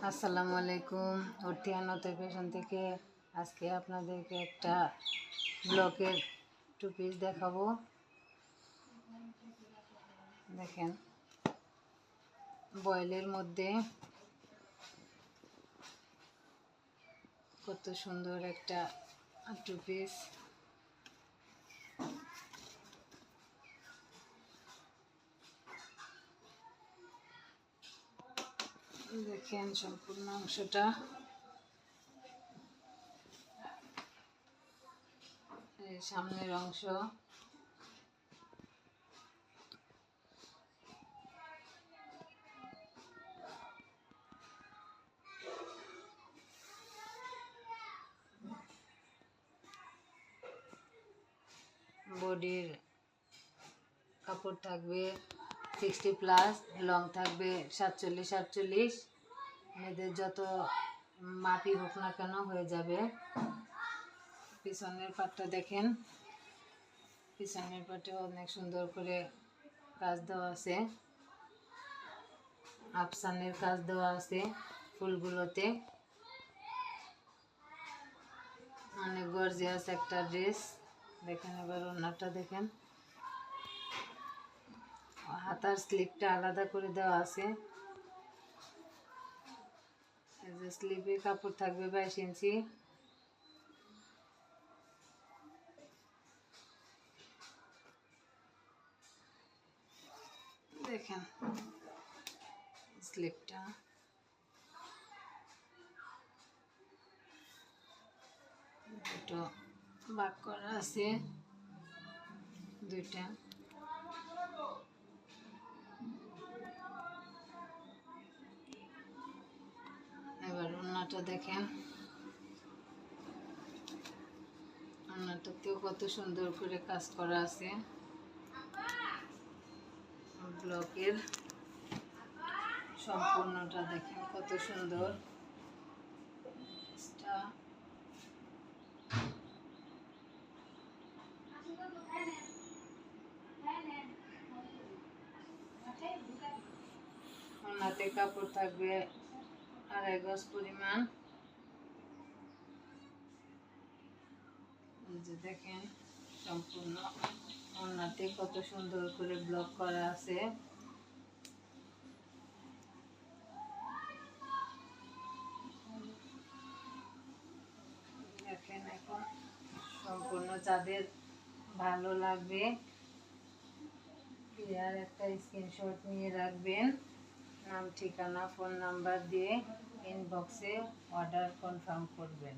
আসসালামু আলাইকুম। অর্থিয়ানতে ফ্যাশন থেকে আজকে আপনাদেরকে একটা ব্লকের টু পিস দেখাবো। দেখেন, বয়েলের মধ্যে কত সুন্দর একটা টু পিস। দেখেন সম্পূর্ণ অংশটা, সামনের অংশ, বডির কাপড় থাকবে 60+, লং থাকবে 47-48। মেয়েদের যত মাপই হোক না কেন হয়ে যাবে। পিছনের পাটটা দেখেন, পিছনের পাটে অনেক সুন্দর করে কাজ দেওয়া আছে, আফসানের কাজ দেওয়া আছে ফুলগুলোতে। অনেক গর্জিয়াস একটা ড্রেস। দেখেন, এবার ওড়নাটা দেখেন, হাতার স্লিপটা আলাদা করে দেওয়া আছে। স্লিপে কাপড় থাকবে 22 ইঞ্চি। দেখেন স্লিপটা, দুটো ভাগ করা আছে, দুইটা। এবার ওড়নাটা দেখেন, ওড়নাটাতেও কত সুন্দর করে কাজ করা আছে। ব্লকের সম্পূর্ণটা দেখেন কত সুন্দর। ওড়নাতে কাপড় থাকবে 2.5 গজ পরিমাণ। দেখেন সম্পূর্ণ ওড়নাতে কত সুন্দর করে ব্লক করা আছে। দেখেন, এখন সম্পূর্ণ যাদের ভালো লাগবে ক্লিয়ার একটা স্ক্রিনশট নিয়ে রাখবেন, নাম, ঠিকানা, ফোন নাম্বার দিয়ে ইনবক্সে অর্ডার কনফার্ম করবেন।